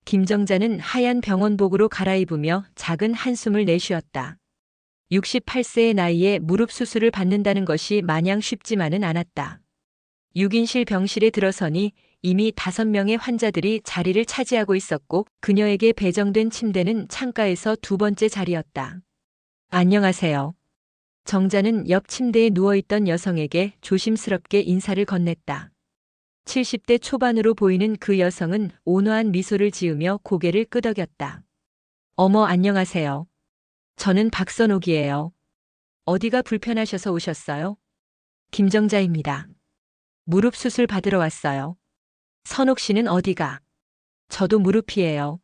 김정자는 하얀 병원복으로 갈아입으며 작은 한숨을 내쉬었다. 68세의 나이에 무릎 수술을 받는다는 것이 마냥 쉽지만은 않았다. 6인실 병실에 들어서니 이미 5명의 환자들이 자리를 차지하고 있었고 그녀에게 배정된 침대는 창가에서 두 번째 자리였다. 안녕하세요. 정자는 옆 침대에 누워있던 여성에게 조심스럽게 인사를 건넸다. 70대 초반으로 보이는 그 여성은 온화한 미소를 지으며 고개를 끄덕였다. 어머, 안녕하세요. 저는 박선옥이에요. 어디가 불편하셔서 오셨어요? 김정자입니다. 무릎 수술 받으러 왔어요. 선옥 씨는 어디가? 저도 무릎이에요.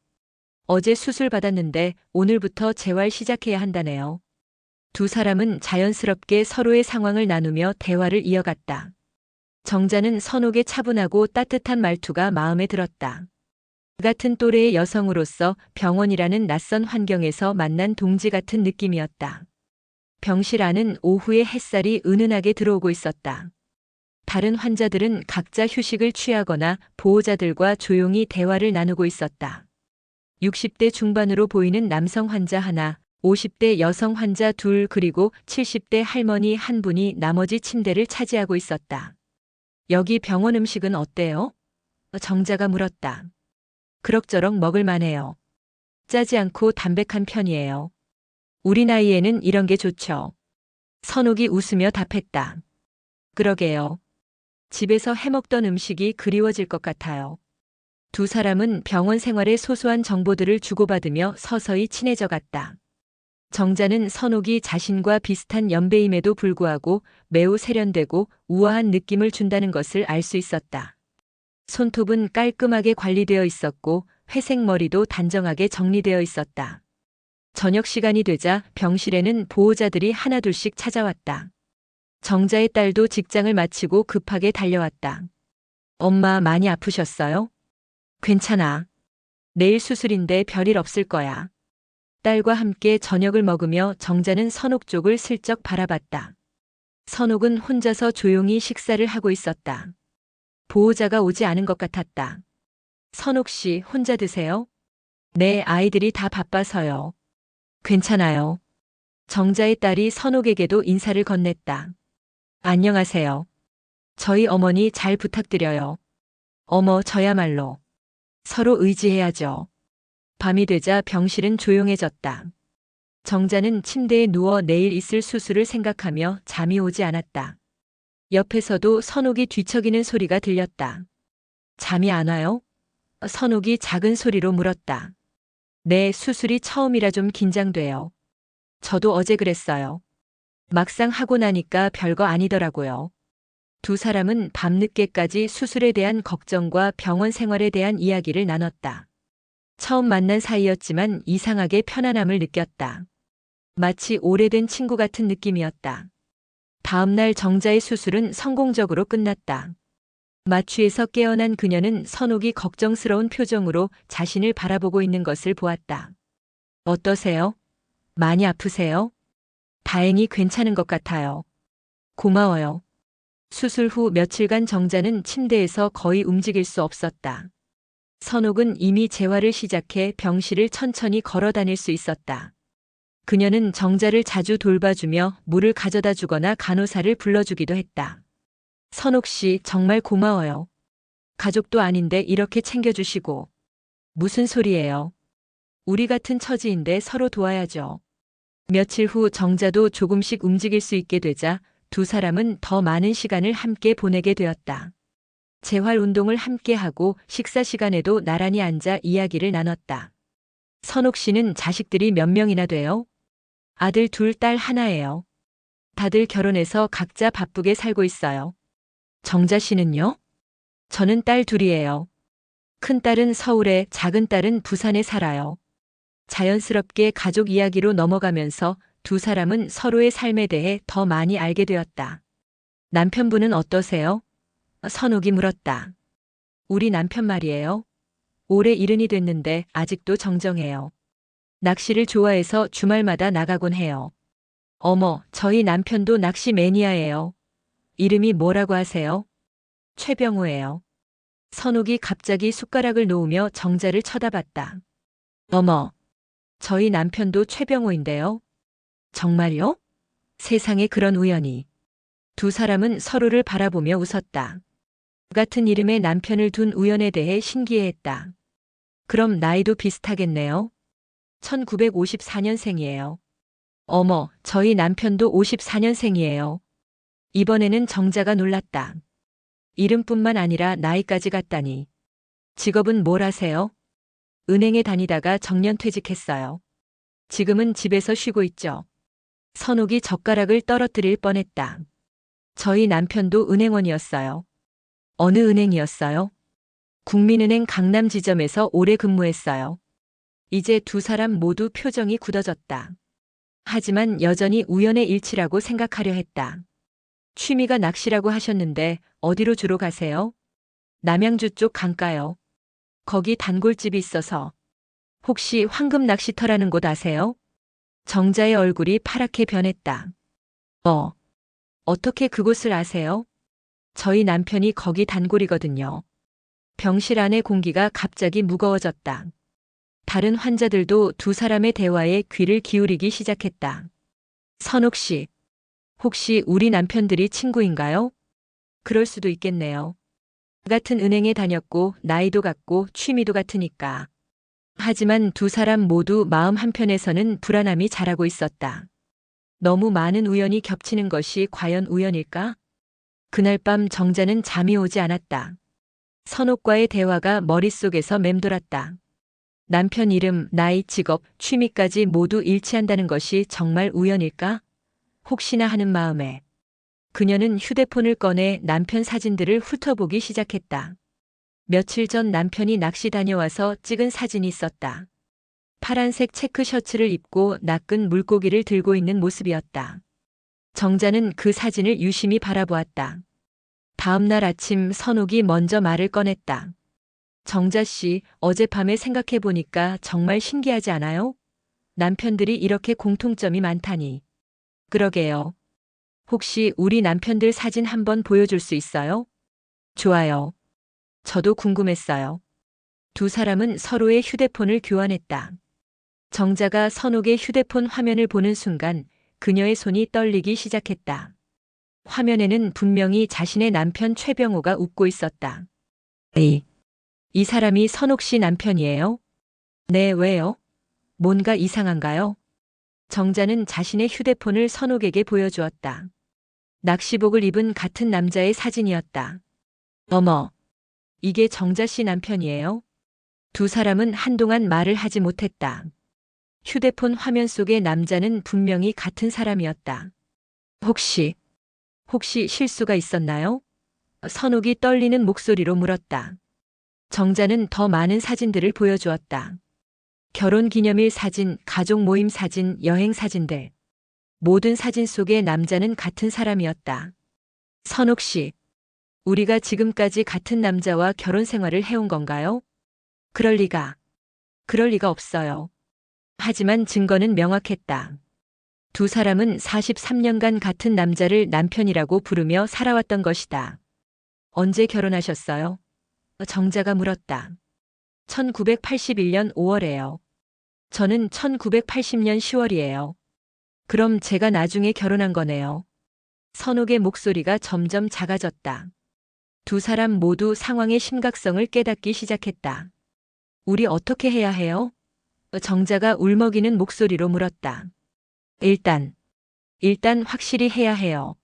어제 수술 받았는데 오늘부터 재활 시작해야 한다네요. 두 사람은 자연스럽게 서로의 상황을 나누며 대화를 이어갔다. 정자는 선옥의 차분하고 따뜻한 말투가 마음에 들었다. 같은 또래의 여성으로서 병원이라는 낯선 환경에서 만난 동지 같은 느낌이었다. 병실 안은 오후의 햇살이 은은하게 들어오고 있었다. 다른 환자들은 각자 휴식을 취하거나 보호자들과 조용히 대화를 나누고 있었다. 60대 중반으로 보이는 남성 환자 하나, 50대 여성 환자 둘 그리고 70대 할머니 한 분이 나머지 침대를 차지하고 있었다. 여기 병원 음식은 어때요? 정자가 물었다. 그럭저럭 먹을 만해요. 짜지 않고 담백한 편이에요. 우리 나이에는 이런 게 좋죠. 선옥이 웃으며 답했다. 그러게요. 집에서 해먹던 음식이 그리워질 것 같아요. 두 사람은 병원 생활의 소소한 정보들을 주고받으며 서서히 친해져 갔다. 정자는 선옥이 자신과 비슷한 연배임에도 불구하고 매우 세련되고 우아한 느낌을 준다는 것을 알 수 있었다. 손톱은 깔끔하게 관리되어 있었고 회색 머리도 단정하게 정리되어 있었다. 저녁 시간이 되자 병실에는 보호자들이 하나둘씩 찾아왔다. 정자의 딸도 직장을 마치고 급하게 달려왔다. 엄마 많이 아프셨어요? 괜찮아. 내일 수술인데 별일 없을 거야. 딸과 함께 저녁을 먹으며 정자는 선옥 쪽을 슬쩍 바라봤다. 선옥은 혼자서 조용히 식사를 하고 있었다. 보호자가 오지 않은 것 같았다. 선옥 씨 혼자 드세요? 네, 아이들이 다 바빠서요. 괜찮아요. 정자의 딸이 선옥에게도 인사를 건넸다. 안녕하세요. 저희 어머니 잘 부탁드려요. 어머, 저야말로. 서로 의지해야죠. 밤이 되자 병실은 조용해졌다. 정자는 침대에 누워 내일 있을 수술을 생각하며 잠이 오지 않았다. 옆에서도 선옥이 뒤척이는 소리가 들렸다. 잠이 안 와요? 선옥이 작은 소리로 물었다. 네, 수술이 처음이라 좀 긴장돼요. 저도 어제 그랬어요. 막상 하고 나니까 별거 아니더라고요. 두 사람은 밤늦게까지 수술에 대한 걱정과 병원 생활에 대한 이야기를 나눴다. 처음 만난 사이였지만 이상하게 편안함을 느꼈다. 마치 오래된 친구 같은 느낌이었다. 다음날 정자의 수술은 성공적으로 끝났다. 마취에서 깨어난 그녀는 선옥이 걱정스러운 표정으로 자신을 바라보고 있는 것을 보았다. 어떠세요? 많이 아프세요? 다행히 괜찮은 것 같아요. 고마워요. 수술 후 며칠간 정자는 침대에서 거의 움직일 수 없었다. 선옥은 이미 재활을 시작해 병실을 천천히 걸어 다닐 수 있었다. 그녀는 정자를 자주 돌봐주며 물을 가져다 주거나 간호사를 불러주기도 했다. 선옥 씨 정말 고마워요. 가족도 아닌데 이렇게 챙겨주시고. 무슨 소리예요? 우리 같은 처지인데 서로 도와야죠. 며칠 후 정자도 조금씩 움직일 수 있게 되자 두 사람은 더 많은 시간을 함께 보내게 되었다. 재활 운동을 함께 하고 식사 시간에도 나란히 앉아 이야기를 나눴다. 선옥 씨는 자식들이 몇 명이나 돼요? 아들 둘, 딸 하나예요. 다들 결혼해서 각자 바쁘게 살고 있어요. 정자 씨는요? 저는 딸 둘이에요. 큰 딸은 서울에, 작은 딸은 부산에 살아요. 자연스럽게 가족 이야기로 넘어가면서 두 사람은 서로의 삶에 대해 더 많이 알게 되었다. 남편분은 어떠세요? 선옥이 물었다. 우리 남편 말이에요. 올해 70이 됐는데 아직도 정정해요. 낚시를 좋아해서 주말마다 나가곤 해요. 어머, 저희 남편도 낚시 매니아예요. 이름이 뭐라고 하세요? 최병우예요. 선옥이 갑자기 숟가락을 놓으며 정자를 쳐다봤다. 어머, 저희 남편도 최병호인데요. 정말요? 세상에 그런 우연이. 두 사람은 서로를 바라보며 웃었다. 같은 이름의 남편을 둔 우연에 대해 신기해했다. 그럼 나이도 비슷하겠네요. 1954년생이에요. 어머, 저희 남편도 54년생이에요. 이번에는 정자가 놀랐다. 이름뿐만 아니라 나이까지 같다니. 직업은 뭘 하세요? 은행에 다니다가 정년퇴직했어요. 지금은 집에서 쉬고 있죠. 선옥이 젓가락을 떨어뜨릴 뻔했다. 저희 남편도 은행원이었어요. 어느 은행이었어요? 국민은행 강남 지점에서 오래 근무했어요. 이제 두 사람 모두 표정이 굳어졌다. 하지만 여전히 우연의 일치라고 생각하려 했다. 취미가 낚시라고 하셨는데 어디로 주로 가세요? 남양주 쪽 강가요. 거기 단골집이 있어서. 혹시 황금 낚시터라는 곳 아세요? 정자의 얼굴이 파랗게 변했다. 어떻게 그곳을 아세요? 저희 남편이 거기 단골이거든요. 병실 안의 공기가 갑자기 무거워졌다. 다른 환자들도 두 사람의 대화에 귀를 기울이기 시작했다. 선옥 씨, 혹시 우리 남편들이 친구인가요? 그럴 수도 있겠네요. 같은 은행에 다녔고 나이도 같고 취미도 같으니까. 하지만 두 사람 모두 마음 한편에서는 불안함이 자라고 있었다. 너무 많은 우연이 겹치는 것이 과연 우연일까? 그날 밤 정자는 잠이 오지 않았다. 선옥과의 대화가 머릿속에서 맴돌았다. 남편 이름, 나이, 직업, 취미까지 모두 일치한다는 것이 정말 우연일까? 혹시나 하는 마음에 그녀는 휴대폰을 꺼내 남편 사진들을 훑어보기 시작했다. 며칠 전 남편이 낚시 다녀와서 찍은 사진이 있었다. 파란색 체크 셔츠를 입고 낚은 물고기를 들고 있는 모습이었다. 정자는 그 사진을 유심히 바라보았다. 다음 날 아침 선옥이 먼저 말을 꺼냈다. 정자 씨, 어젯밤에 생각해 보니까 정말 신기하지 않아요? 남편들이 이렇게 공통점이 많다니. 그러게요. 혹시 우리 남편들 사진 한번 보여줄 수 있어요? 좋아요. 저도 궁금했어요. 두 사람은 서로의 휴대폰을 교환했다. 정자가 선옥의 휴대폰 화면을 보는 순간 그녀의 손이 떨리기 시작했다. 화면에는 분명히 자신의 남편 최병호가 웃고 있었다. 이 사람이 선옥 씨 남편이에요? 네, 왜요? 뭔가 이상한가요? 정자는 자신의 휴대폰을 선옥에게 보여주었다. 낚시복을 입은 같은 남자의 사진이었다. 어머, 이게 정자 씨 남편이에요? 두 사람은 한동안 말을 하지 못했다. 휴대폰 화면 속의 남자는 분명히 같은 사람이었다. 혹시 실수가 있었나요? 선옥이 떨리는 목소리로 물었다. 정자는 더 많은 사진들을 보여주었다. 결혼 기념일 사진, 가족 모임 사진, 여행 사진들. 모든 사진 속의 남자는 같은 사람이었다. 선옥 씨, 우리가 지금까지 같은 남자와 결혼 생활을 해온 건가요? 그럴 리가 없어요. 하지만 증거는 명확했다. 두 사람은 43년간 같은 남자를 남편이라고 부르며 살아왔던 것이다. 언제 결혼하셨어요? 정자가 물었다. 1981년 5월에요. 저는 1980년 10월이에요. 그럼 제가 나중에 결혼한 거네요. 선옥의 목소리가 점점 작아졌다. 두 사람 모두 상황의 심각성을 깨닫기 시작했다. 우리 어떻게 해야 해요? 정자가 울먹이는 목소리로 물었다. 일단 확실히 해야 해요.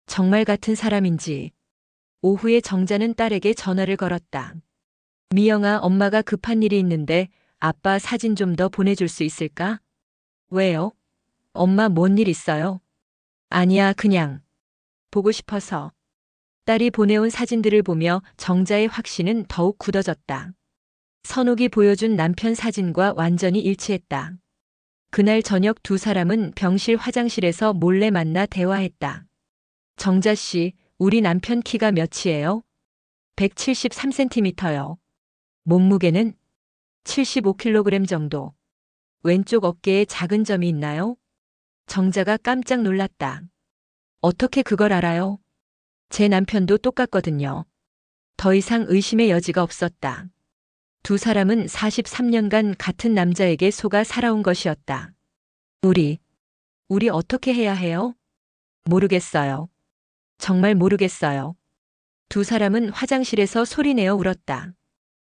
정말 같은 사람인지. 오후에 정자는 딸에게 전화를 걸었다. 미영아, 엄마가 급한 일이 있는데 아빠 사진 좀 더 보내줄 수 있을까? 왜요? 엄마 뭔 일 있어요? 아니야, 그냥 보고 싶어서. 딸이 보내온 사진들을 보며 정자의 확신은 더욱 굳어졌다. 선옥이 보여준 남편 사진과 완전히 일치했다. 그날 저녁 두 사람은 병실 화장실에서 몰래 만나 대화했다. 정자 씨, 우리 남편 키가 몇이에요? 173cm요. 몸무게는 75kg 정도. 왼쪽 어깨에 작은 점이 있나요? 정자가 깜짝 놀랐다. 어떻게 그걸 알아요? 제 남편도 똑같거든요. 더 이상 의심의 여지가 없었다. 두 사람은 43년간 같은 남자에게 속아 살아온 것이었다. 우리 어떻게 해야 해요? 모르겠어요. 정말 모르겠어요. 두 사람은 화장실에서 소리내어 울었다.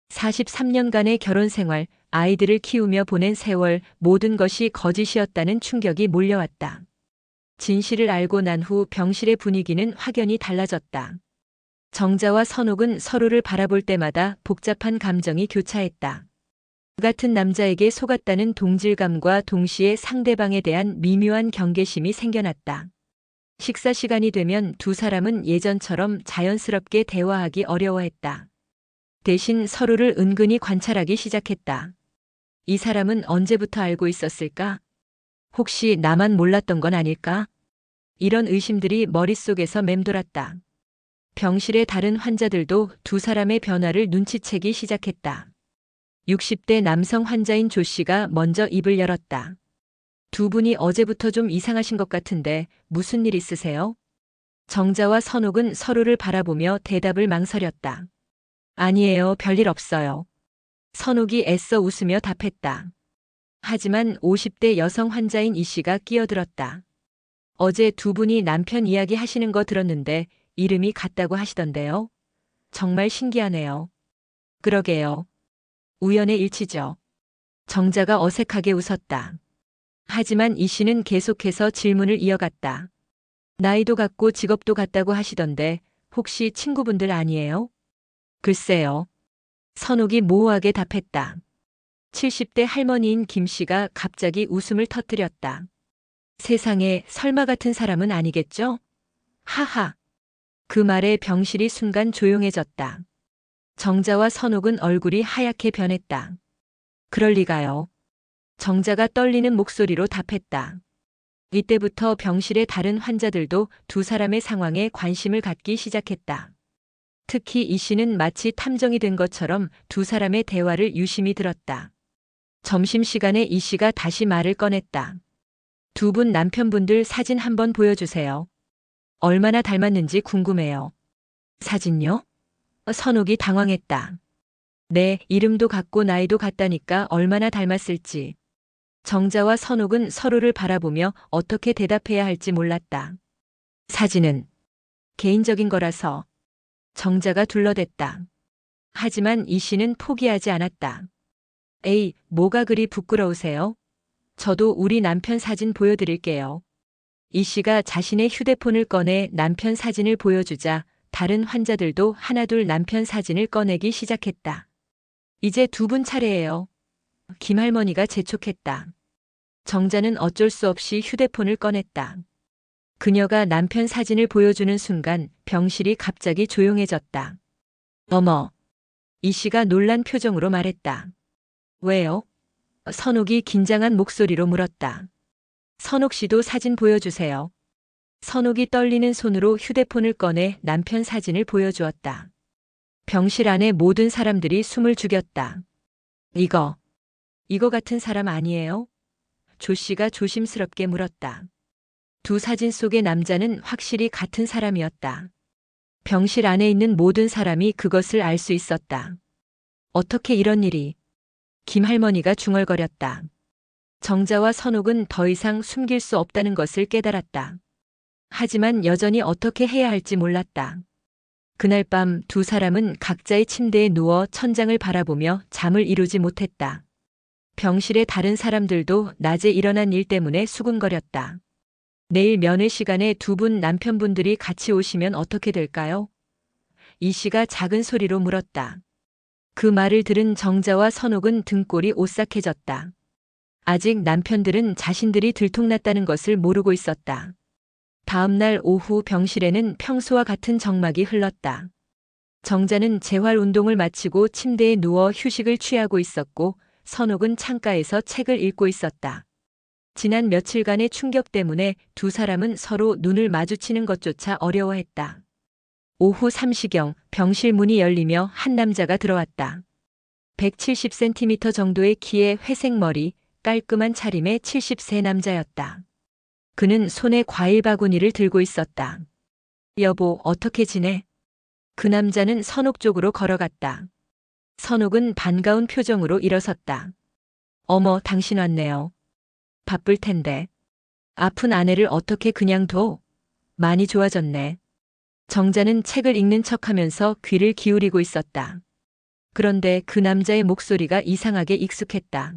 43년간의 결혼 생활, 아이들을 키우며 보낸 세월, 모든 것이 거짓이었다는 충격이 몰려왔다. 진실을 알고 난 후 병실의 분위기는 확연히 달라졌다. 정자와 선옥은 서로를 바라볼 때마다 복잡한 감정이 교차했다. 같은 남자에게 속았다는 동질감과 동시에 상대방에 대한 미묘한 경계심이 생겨났다. 식사 시간이 되면 두 사람은 예전처럼 자연스럽게 대화하기 어려워했다. 대신 서로를 은근히 관찰하기 시작했다. 이 사람은 언제부터 알고 있었을까? 혹시 나만 몰랐던 건 아닐까? 이런 의심들이 머릿속에서 맴돌았다. 병실의 다른 환자들도 두 사람의 변화를 눈치채기 시작했다. 60대 남성 환자인 조 씨가 먼저 입을 열었다. 두 분이 어제부터 좀 이상하신 것 같은데 무슨 일 있으세요? 정자와 선옥은 서로를 바라보며 대답을 망설였다. 아니에요, 별일 없어요. 선옥이 애써 웃으며 답했다. 하지만 50대 여성 환자인 이 씨가 끼어들었다. 어제 두 분이 남편 이야기 하시는 거 들었는데 이름이 같다고 하시던데요. 정말 신기하네요. 그러게요. 우연의 일치죠. 정자가 어색하게 웃었다. 하지만 이 씨는 계속해서 질문을 이어갔다. 나이도 같고 직업도 같다고 하시던데 혹시 친구분들 아니에요? 글쎄요. 선옥이 모호하게 답했다. 70대 할머니인 김 씨가 갑자기 웃음을 터뜨렸다. 세상에 설마 같은 사람은 아니겠죠? 하하. 그 말에 병실이 순간 조용해졌다. 정자와 선옥은 얼굴이 하얗게 변했다. 그럴 리가요. 정자가 떨리는 목소리로 답했다. 이때부터 병실의 다른 환자들도 두 사람의 상황에 관심을 갖기 시작했다. 특히 이 씨는 마치 탐정이 된 것처럼 두 사람의 대화를 유심히 들었다. 점심시간에 이 씨가 다시 말을 꺼냈다. 두 분 남편분들 사진 한번 보여주세요. 얼마나 닮았는지 궁금해요. 사진요? 선옥이 당황했다. 네, 이름도 같고 나이도 같다니까 얼마나 닮았을지. 정자와 선옥은 서로를 바라보며 어떻게 대답해야 할지 몰랐다. 사진은 개인적인 거라서. 정자가 둘러댔다. 하지만 이 씨는 포기하지 않았다. 에이, 뭐가 그리 부끄러우세요? 저도 우리 남편 사진 보여드릴게요. 이 씨가 자신의 휴대폰을 꺼내 남편 사진을 보여주자 다른 환자들도 하나둘 남편 사진을 꺼내기 시작했다. 이제 두 분 차례예요. 김할머니가 재촉했다. 정자는 어쩔 수 없이 휴대폰을 꺼냈다. 그녀가 남편 사진을 보여주는 순간 병실이 갑자기 조용해졌다. 어머. 이 씨가 놀란 표정으로 말했다. 왜요? 선옥이 긴장한 목소리로 물었다. 선옥 씨도 사진 보여주세요. 선옥이 떨리는 손으로 휴대폰을 꺼내 남편 사진을 보여주었다. 병실 안의 모든 사람들이 숨을 죽였다. 이거 같은 사람 아니에요? 조 씨가 조심스럽게 물었다. 두 사진 속의 남자는 확실히 같은 사람이었다. 병실 안에 있는 모든 사람이 그것을 알 수 있었다. 어떻게 이런 일이? 김할머니가 중얼거렸다. 정자와 선옥은 더 이상 숨길 수 없다는 것을 깨달았다. 하지만 여전히 어떻게 해야 할지 몰랐다. 그날 밤 두 사람은 각자의 침대에 누워 천장을 바라보며 잠을 이루지 못했다. 병실의 다른 사람들도 낮에 일어난 일 때문에 수군거렸다. 내일 면회 시간에 두 분 남편분들이 같이 오시면 어떻게 될까요? 이 씨가 작은 소리로 물었다. 그 말을 들은 정자와 선옥은 등골이 오싹해졌다. 아직 남편들은 자신들이 들통났다는 것을 모르고 있었다. 다음 날 오후 병실에는 평소와 같은 정막이 흘렀다. 정자는 재활 운동을 마치고 침대에 누워 휴식을 취하고 있었고 선옥은 창가에서 책을 읽고 있었다. 지난 며칠간의 충격 때문에 두 사람은 서로 눈을 마주치는 것조차 어려워했다. 오후 3시경 병실 문이 열리며 한 남자가 들어왔다. 170cm 정도의 키에 회색 머리, 깔끔한 차림의 70세 남자였다. 그는 손에 과일 바구니를 들고 있었다. 여보, 어떻게 지내? 그 남자는 선옥 쪽으로 걸어갔다. 선옥은 반가운 표정으로 일어섰다. 어머, 당신 왔네요. 바쁠 텐데. 아픈 아내를 어떻게 그냥 둬? 많이 좋아졌네. 정자는 책을 읽는 척하면서 귀를 기울이고 있었다. 그런데 그 남자의 목소리가 이상하게 익숙했다.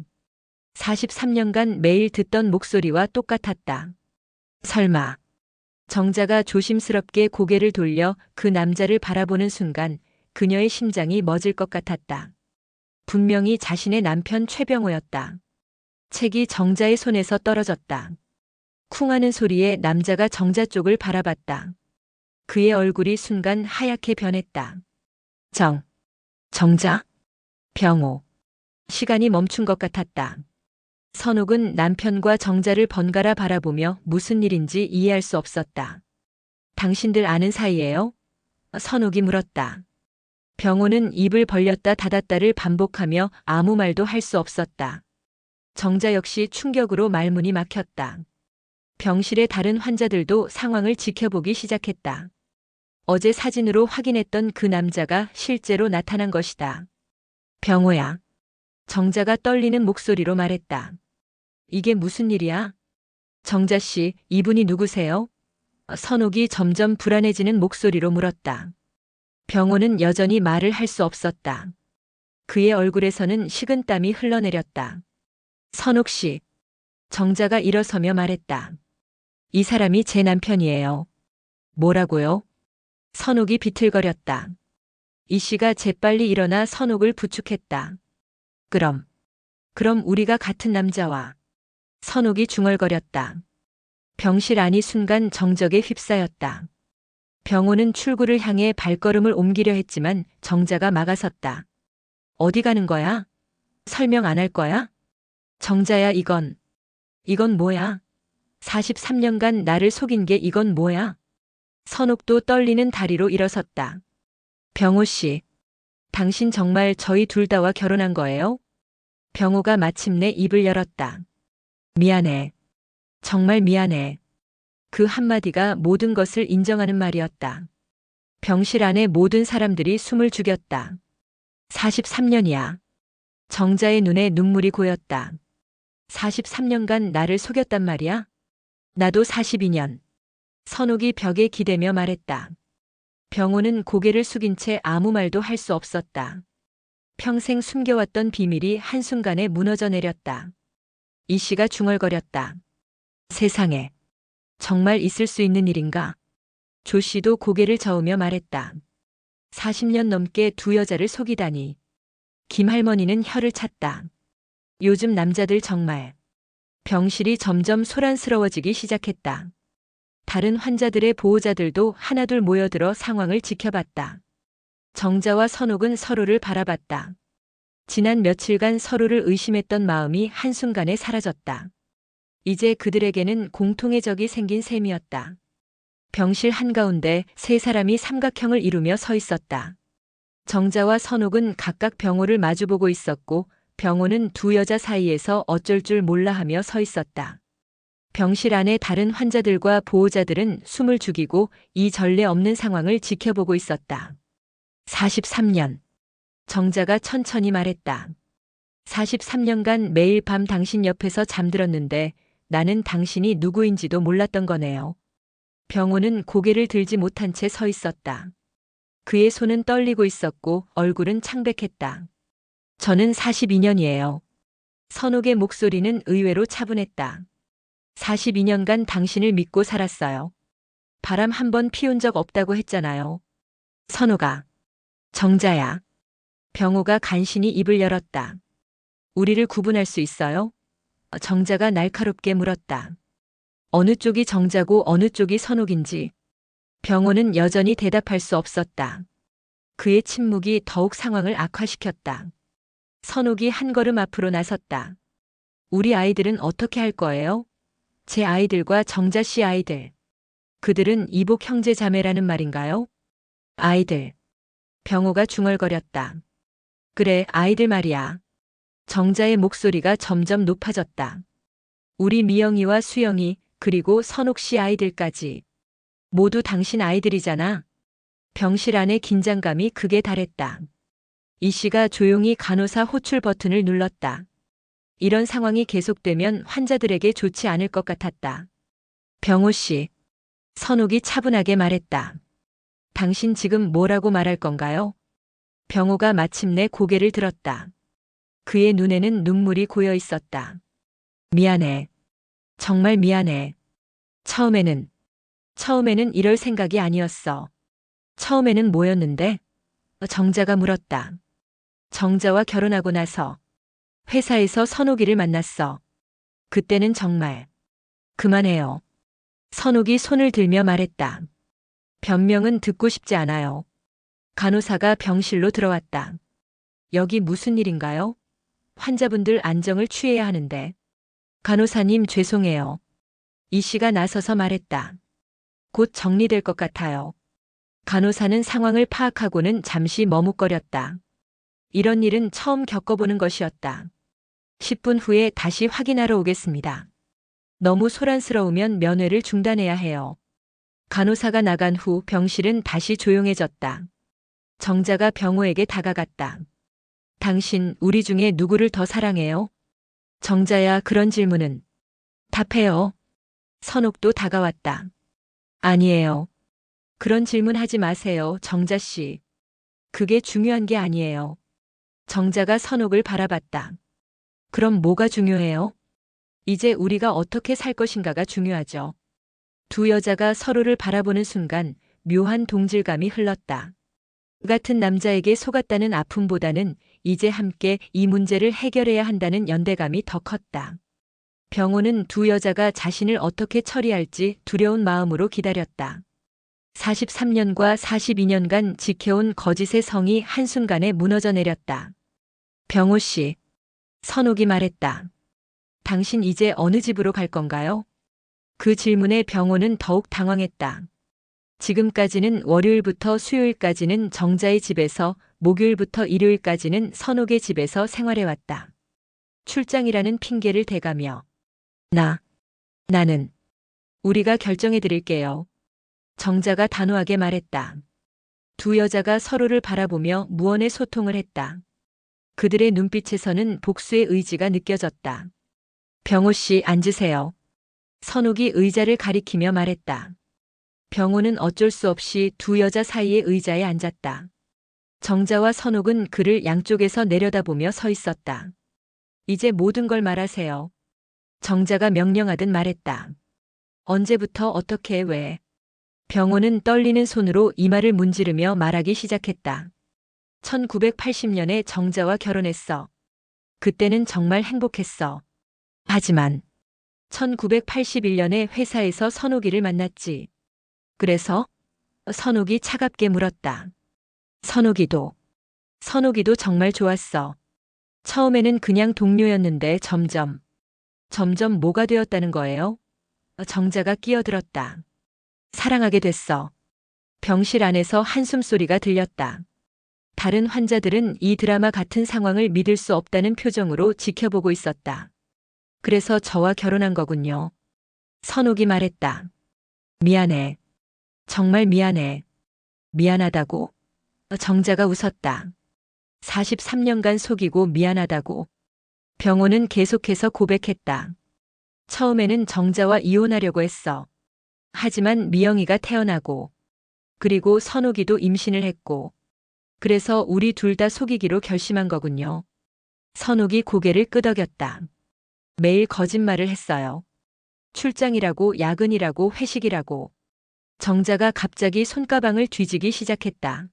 43년간 매일 듣던 목소리와 똑같았다. 설마. 정자가 조심스럽게 고개를 돌려 그 남자를 바라보는 순간 그녀의 심장이 멎을 것 같았다. 분명히 자신의 남편 최병호였다. 책이 정자의 손에서 떨어졌다. 쿵 하는 소리에 남자가 정자 쪽을 바라봤다. 그의 얼굴이 순간 하얗게 변했다. 정자? 병호. 시간이 멈춘 것 같았다. 선옥은 남편과 정자를 번갈아 바라보며 무슨 일인지 이해할 수 없었다. 당신들 아는 사이예요? 선옥이 물었다. 병호는 입을 벌렸다 닫았다를 반복하며 아무 말도 할 수 없었다. 정자 역시 충격으로 말문이 막혔다. 병실의 다른 환자들도 상황을 지켜보기 시작했다. 어제 사진으로 확인했던 그 남자가 실제로 나타난 것이다. 병호야. 정자가 떨리는 목소리로 말했다. 이게 무슨 일이야? 정자 씨, 이분이 누구세요? 선옥이 점점 불안해지는 목소리로 물었다. 병호는 여전히 말을 할 수 없었다. 그의 얼굴에서는 식은땀이 흘러내렸다. 선옥 씨. 정자가 일어서며 말했다. 이 사람이 제 남편이에요. 뭐라고요? 선옥이 비틀거렸다. 이 씨가 재빨리 일어나 선옥을 부축했다. 그럼 우리가 같은 남자와. 선옥이 중얼거렸다. 병실 안이 순간 정적에 휩싸였다. 병호는 출구를 향해 발걸음을 옮기려 했지만 정자가 막아섰다. 어디 가는 거야? 설명 안 할 거야? 정자야, 이건 뭐야? 43년간 나를 속인 게 이건 뭐야? 선옥도 떨리는 다리로 일어섰다. 병호 씨, 당신 정말 저희 둘 다와 결혼한 거예요? 병호가 마침내 입을 열었다. 미안해. 정말 미안해. 그 한마디가 모든 것을 인정하는 말이었다. 병실 안의 모든 사람들이 숨을 죽였다. 43년이야. 정자의 눈에 눈물이 고였다. 43년간 나를 속였단 말이야? 나도 42년. 선옥이 벽에 기대며 말했다. 병호는 고개를 숙인 채 아무 말도 할 수 없었다. 평생 숨겨왔던 비밀이 한순간에 무너져 내렸다. 이 씨가 중얼거렸다. 세상에. 정말 있을 수 있는 일인가? 조 씨도 고개를 저으며 말했다. 40년 넘게 두 여자를 속이다니. 김 할머니는 혀를 찼다. 요즘 남자들 정말. 병실이 점점 소란스러워지기 시작했다. 다른 환자들의 보호자들도 하나둘 모여들어 상황을 지켜봤다. 정자와 선옥은 서로를 바라봤다. 지난 며칠간 서로를 의심했던 마음이 한순간에 사라졌다. 이제 그들에게는 공통의 적이 생긴 셈이었다. 병실 한가운데 세 사람이 삼각형을 이루며 서 있었다. 정자와 선옥은 각각 병호를 마주보고 있었고 병호는 두 여자 사이에서 어쩔 줄 몰라 하며 서 있었다. 병실 안의 다른 환자들과 보호자들은 숨을 죽이고 이 전례 없는 상황을 지켜보고 있었다. 43년. 정자가 천천히 말했다. 43년간 매일 밤 당신 옆에서 잠들었는데 나는 당신이 누구인지도 몰랐던 거네요. 병호는 고개를 들지 못한 채 서 있었다. 그의 손은 떨리고 있었고 얼굴은 창백했다. 저는 42년이에요. 선옥의 목소리는 의외로 차분했다. 42년간 당신을 믿고 살았어요. 바람 한 번 피운 적 없다고 했잖아요. 선옥아. 정자야. 병호가 간신히 입을 열었다. 우리를 구분할 수 있어요? 정자가 날카롭게 물었다. 어느 쪽이 정자고 어느 쪽이 선옥인지. 병호는 여전히 대답할 수 없었다. 그의 침묵이 더욱 상황을 악화시켰다. 선옥이 한 걸음 앞으로 나섰다. 우리 아이들은 어떻게 할 거예요? 제 아이들과 정자 씨 아이들. 그들은 이복 형제 자매라는 말인가요? 아이들. 병호가 중얼거렸다. 그래, 아이들 말이야. 정자의 목소리가 점점 높아졌다. 우리 미영이와 수영이 그리고 선옥 씨 아이들까지. 모두 당신 아이들이잖아. 병실 안의 긴장감이 극에 달했다. 이 씨가 조용히 간호사 호출 버튼을 눌렀다. 이런 상황이 계속되면 환자들에게 좋지 않을 것 같았다. 병호 씨, 선옥이 차분하게 말했다. 당신 지금 뭐라고 말할 건가요? 병호가 마침내 고개를 들었다. 그의 눈에는 눈물이 고여 있었다. 미안해. 정말 미안해. 처음에는 이럴 생각이 아니었어. 처음에는 뭐였는데? 정자가 물었다. 정자와 결혼하고 나서 회사에서 선옥이를 만났어. 그때는 정말 그만해요. 선옥이 손을 들며 말했다. 변명은 듣고 싶지 않아요. 간호사가 병실로 들어왔다. 여기 무슨 일인가요? 환자분들 안정을 취해야 하는데. 간호사님 죄송해요. 이 씨가 나서서 말했다. 곧 정리될 것 같아요. 간호사는 상황을 파악하고는 잠시 머뭇거렸다. 이런 일은 처음 겪어보는 것이었다. 10분 후에 다시 확인하러 오겠습니다. 너무 소란스러우면 면회를 중단해야 해요. 간호사가 나간 후 병실은 다시 조용해졌다. 정자가 병호에게 다가갔다. 당신 우리 중에 누구를 더 사랑해요? 정자야, 그런 질문은 답해요. 선옥도 다가왔다. 아니에요. 그런 질문 하지 마세요, 정자 씨. 그게 중요한 게 아니에요. 정자가 선옥을 바라봤다. 그럼 뭐가 중요해요? 이제 우리가 어떻게 살 것인가가 중요하죠. 두 여자가 서로를 바라보는 순간 묘한 동질감이 흘렀다. 같은 남자에게 속았다는 아픔보다는 이제 함께 이 문제를 해결해야 한다는 연대감이 더 컸다. 병호는 두 여자가 자신을 어떻게 처리할지 두려운 마음으로 기다렸다. 43년과 42년간 지켜온 거짓의 성이 한순간에 무너져 내렸다. 병호 씨, 선옥이 말했다. 당신 이제 어느 집으로 갈 건가요? 그 질문에 병호는 더욱 당황했다. 지금까지는 월요일부터 수요일까지는 정자의 집에서, 목요일부터 일요일까지는 선옥의 집에서 생활해왔다. 출장이라는 핑계를 대가며 나는 우리가 결정해드릴게요. 정자가 단호하게 말했다. 두 여자가 서로를 바라보며 무언의 소통을 했다. 그들의 눈빛에서는 복수의 의지가 느껴졌다. 병호 씨, 앉으세요. 선옥이 의자를 가리키며 말했다. 병호는 어쩔 수 없이 두 여자 사이의 의자에 앉았다. 정자와 선옥은 그를 양쪽에서 내려다보며 서 있었다. 이제 모든 걸 말하세요. 정자가 명령하듯 말했다. 언제부터 어떻게 왜? 병호는 떨리는 손으로 이마를 문지르며 말하기 시작했다. 1980년에 정자와 결혼했어. 그때는 정말 행복했어. 하지만 1981년에 회사에서 선옥이를 만났지. 그래서? 선옥이 차갑게 물었다. 선옥이도 정말 좋았어. 처음에는 그냥 동료였는데 점점 뭐가 되었다는 거예요? 정자가 끼어들었다. 사랑하게 됐어. 병실 안에서 한숨소리가 들렸다. 다른 환자들은 이 드라마 같은 상황을 믿을 수 없다는 표정으로 지켜보고 있었다. 그래서 저와 결혼한 거군요. 선옥이 말했다. 미안해. 정말 미안해. 미안하다고? 정자가 웃었다. 43년간 속이고 미안하다고. 병호는 계속해서 고백했다. 처음에는 정자와 이혼하려고 했어. 하지만 미영이가 태어나고, 그리고 선옥이도 임신을 했고, 그래서 우리 둘 다 속이기로 결심한 거군요. 선옥이 고개를 끄덕였다. 매일 거짓말을 했어요. 출장이라고, 야근이라고, 회식이라고. 정자가 갑자기 손가방을 뒤지기 시작했다.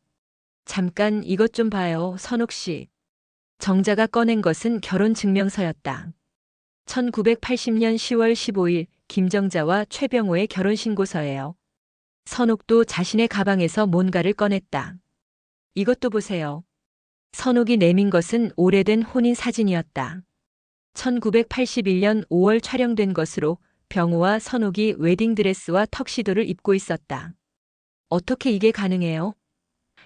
잠깐 이것 좀 봐요, 선옥 씨. 정자가 꺼낸 것은 결혼 증명서였다. 1980년 10월 15일 김정자와 최병호의 결혼신고서예요. 선옥도 자신의 가방에서 뭔가를 꺼냈다. 이것도 보세요. 선옥이 내민 것은 오래된 혼인 사진이었다. 1981년 5월 촬영된 것으로 병호와 선옥이 웨딩드레스와 턱시도를 입고 있었다. 어떻게 이게 가능해요?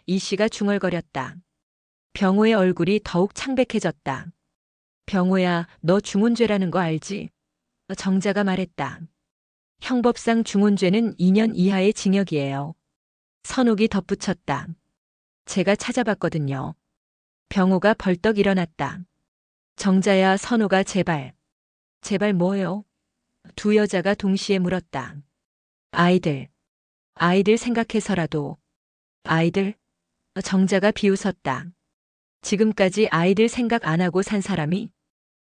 이 씨가 중얼거렸다. 병호의 얼굴이 더욱 창백해졌다. 병호야, 너 중혼죄라는 거 알지? 정자가 말했다. 형법상 중혼죄는 2년 이하의 징역이에요. 선옥이 덧붙였다. 제가 찾아봤거든요. 병호가 벌떡 일어났다. 정자야, 선호가 제발. 제발 뭐요? 두 여자가 동시에 물었다. 아이들. 아이들 생각해서라도. 아이들? 정자가 비웃었다. 지금까지 아이들 생각 안 하고 산 사람이?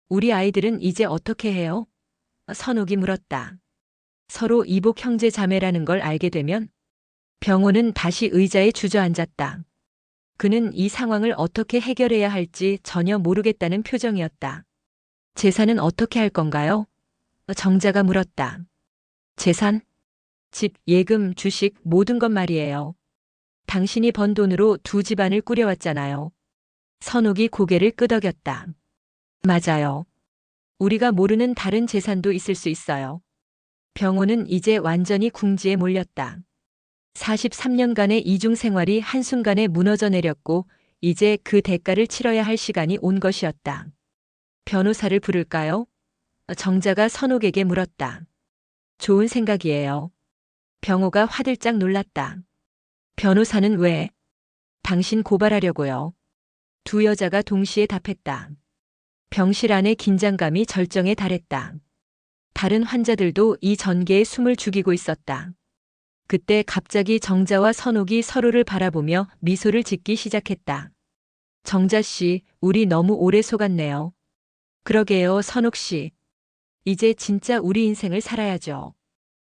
우리 아이들은 이제 어떻게 해요? 선옥이 물었다. 서로 이복 형제 자매라는 걸 알게 되면? 병호는 다시 의자에 주저앉았다. 그는 이 상황을 어떻게 해결해야 할지 전혀 모르겠다는 표정이었다. 재산은 어떻게 할 건가요? 정자가 물었다. 재산? 집, 예금, 주식, 모든 것 말이에요. 당신이 번 돈으로 두 집안을 꾸려왔잖아요. 선옥이 고개를 끄덕였다. 맞아요. 우리가 모르는 다른 재산도 있을 수 있어요. 병호는 이제 완전히 궁지에 몰렸다. 43년간의 이중 생활이 한순간에 무너져 내렸고 이제 그 대가를 치러야 할 시간이 온 것이었다. 변호사를 부를까요? 정자가 선옥에게 물었다. 좋은 생각이에요. 병호가 화들짝 놀랐다. 변호사는 왜? 당신 고발하려고요. 두 여자가 동시에 답했다. 병실 안의 긴장감이 절정에 달했다. 다른 환자들도 이 전개에 숨을 죽이고 있었다. 그때 갑자기 정자와 선옥이 서로를 바라보며 미소를 짓기 시작했다. 정자 씨, 우리 너무 오래 속았네요. 그러게요, 선옥 씨. 이제 진짜 우리 인생을 살아야죠.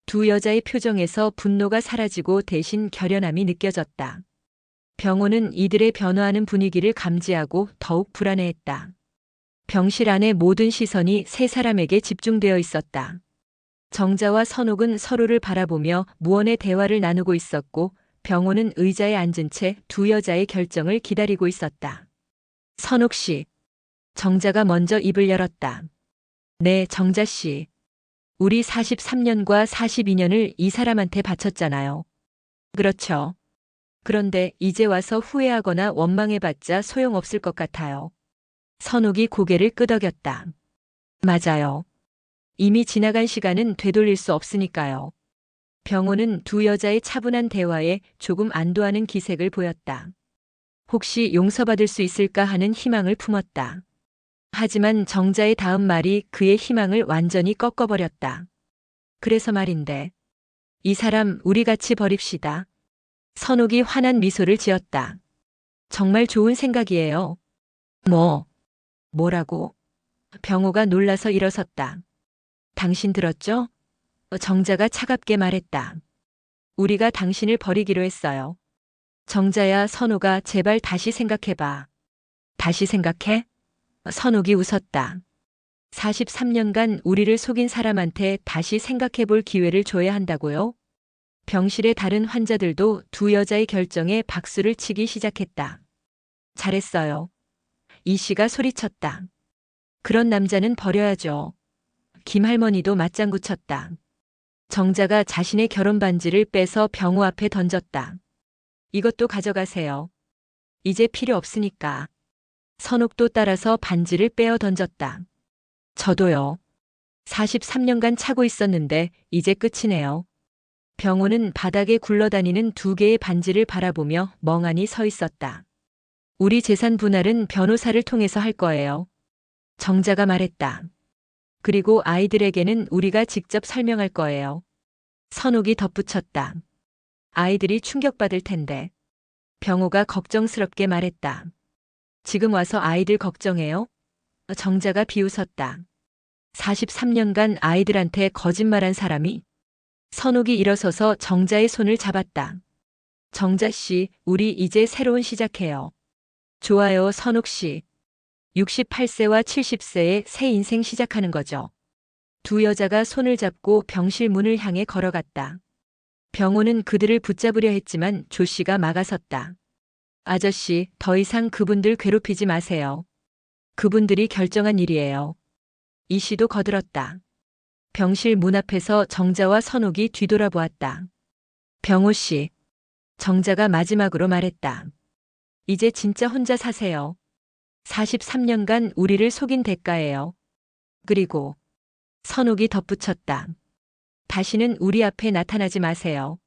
두 여자의 표정에서 분노가 사라지고 대신 결연함이 느껴졌다. 병호는 이들의 변화하는 분위기를 감지하고 더욱 불안해했다. 병실 안의 모든 시선이 세 사람에게 집중되어 있었다. 정자와 선옥은 서로를 바라보며 무언의 대화를 나누고 있었고 병호는 의자에 앉은 채 두 여자의 결정을 기다리고 있었다. 선옥 씨. 정자가 먼저 입을 열었다. 네, 정자 씨. 우리 43년과 42년을 이 사람한테 바쳤잖아요. 그렇죠. 그런데 이제 와서 후회하거나 원망해봤자 소용없을 것 같아요. 선옥이 고개를 끄덕였다. 맞아요. 이미 지나간 시간은 되돌릴 수 없으니까요. 병호는 두 여자의 차분한 대화에 조금 안도하는 기색을 보였다. 혹시 용서받을 수 있을까 하는 희망을 품었다. 하지만 정자의 다음 말이 그의 희망을 완전히 꺾어버렸다. 그래서 말인데, 이 사람 우리 같이 버립시다. 선옥이 환한 미소를 지었다. 정말 좋은 생각이에요. 뭐라고? 병호가 놀라서 일어섰다. 당신 들었죠? 정자가 차갑게 말했다. 우리가 당신을 버리기로 했어요. 정자야, 선호가 제발 다시 생각해봐. 다시 생각해? 선옥이 웃었다. 43년간 우리를 속인 사람한테 다시 생각해볼 기회를 줘야 한다고요? 병실의 다른 환자들도 두 여자의 결정에 박수를 치기 시작했다. 잘했어요. 이 씨가 소리쳤다. 그런 남자는 버려야죠. 김할머니도 맞장구 쳤다. 정자가 자신의 결혼 반지를 빼서 병호 앞에 던졌다. 이것도 가져가세요. 이제 필요 없으니까. 선옥도 따라서 반지를 빼어 던졌다. 저도요. 43년간 차고 있었는데 이제 끝이네요. 병호는 바닥에 굴러다니는 두 개의 반지를 바라보며 멍하니 서 있었다. 우리 재산 분할은 변호사를 통해서 할 거예요. 정자가 말했다. 그리고 아이들에게는 우리가 직접 설명할 거예요. 선옥이 덧붙였다. 아이들이 충격받을 텐데. 병호가 걱정스럽게 말했다. 지금 와서 아이들 걱정해요? 정자가 비웃었다. 43년간 아이들한테 거짓말한 사람이? 선옥이 일어서서 정자의 손을 잡았다. 정자 씨, 우리 이제 새로운 시작해요. 좋아요, 선옥 씨. 68세와 70세의 새 인생 시작하는 거죠. 두 여자가 손을 잡고 병실 문을 향해 걸어갔다. 병호는 그들을 붙잡으려 했지만 조 씨가 막아섰다. 아저씨, 더 이상 그분들 괴롭히지 마세요. 그분들이 결정한 일이에요. 이 씨도 거들었다. 병실 문 앞에서 정자와 선옥이 뒤돌아보았다. 병호 씨. 정자가 마지막으로 말했다. 이제 진짜 혼자 사세요. 43년간 우리를 속인 대가예요. 그리고 선옥이 덧붙였다. 다시는 우리 앞에 나타나지 마세요.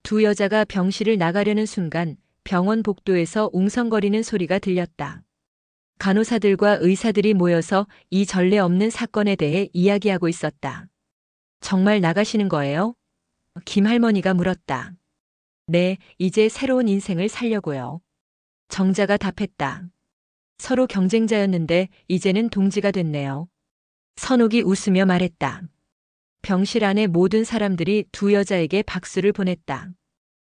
두 여자가 병실을 나가려는 순간 병원 복도에서 웅성거리는 소리가 들렸다. 간호사들과 의사들이 모여서 이 전례 없는 사건에 대해 이야기하고 있었다. 정말 나가시는 거예요? 김 할머니가 물었다. 네, 이제 새로운 인생을 살려고요. 정자가 답했다. 서로 경쟁자였는데 이제는 동지가 됐네요. 선옥이 웃으며 말했다. 병실 안의 모든 사람들이 두 여자에게 박수를 보냈다.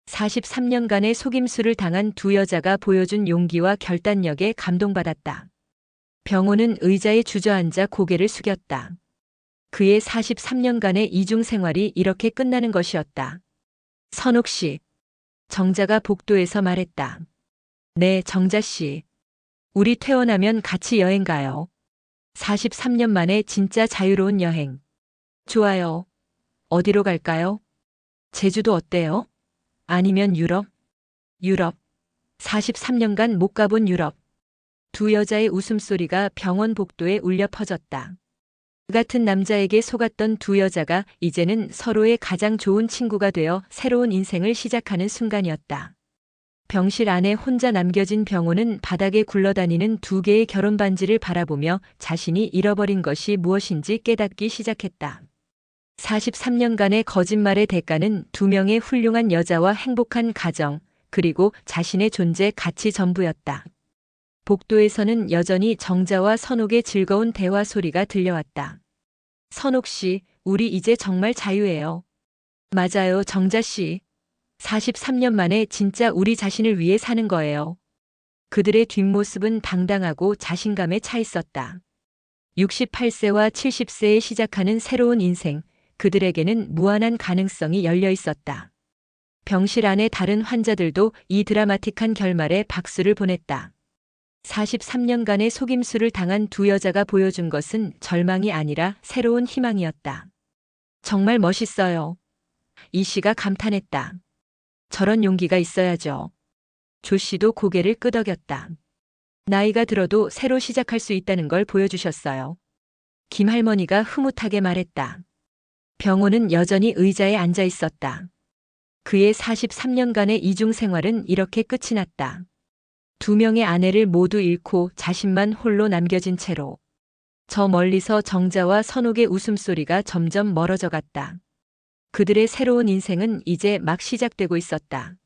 43년간의 속임수를 당한 두 여자가 보여준 용기와 결단력에 감동받았다. 병호는 의자에 주저앉아 고개를 숙였다. 그의 43년간의 이중 생활이 이렇게 끝나는 것이었다. 선옥 씨. 정자가 복도에서 말했다. 네, 정자 씨. 우리 퇴원하면 같이 여행 가요. 43년 만에 진짜 자유로운 여행. 좋아요. 어디로 갈까요? 제주도 어때요? 아니면 유럽? 유럽. 43년간 못 가본 유럽. 두 여자의 웃음소리가 병원 복도에 울려 퍼졌다. 그 같은 남자에게 속았던 두 여자가 이제는 서로의 가장 좋은 친구가 되어 새로운 인생을 시작하는 순간이었다. 병실 안에 혼자 남겨진 병호는 바닥에 굴러다니는 두 개의 결혼 반지를 바라보며 자신이 잃어버린 것이 무엇인지 깨닫기 시작했다. 43년간의 거짓말의 대가는 두 명의 훌륭한 여자와 행복한 가정, 그리고 자신의 존재 가치 전부였다. 복도에서는 여전히 정자와 선옥의 즐거운 대화 소리가 들려왔다. 선옥 씨, 우리 이제 정말 자유예요. 맞아요, 정자 씨. 43년 만에 진짜 우리 자신을 위해 사는 거예요. 그들의 뒷모습은 당당하고 자신감에 차 있었다. 68세와 70세에 시작하는 새로운 인생, 그들에게는 무한한 가능성이 열려 있었다. 병실 안의 다른 환자들도 이 드라마틱한 결말에 박수를 보냈다. 43년간의 속임수를 당한 두 여자가 보여준 것은 절망이 아니라 새로운 희망이었다. 정말 멋있어요. 이 씨가 감탄했다. 저런 용기가 있어야죠. 조 씨도 고개를 끄덕였다. 나이가 들어도 새로 시작할 수 있다는 걸 보여주셨어요. 김 할머니가 흐뭇하게 말했다. 병호는 여전히 의자에 앉아 있었다. 그의 43년간의 이중 생활은 이렇게 끝이 났다. 두 명의 아내를 모두 잃고 자신만 홀로 남겨진 채로. 저 멀리서 정자와 선옥의 웃음소리가 점점 멀어져 갔다. 그들의 새로운 인생은 이제 막 시작되고 있었다.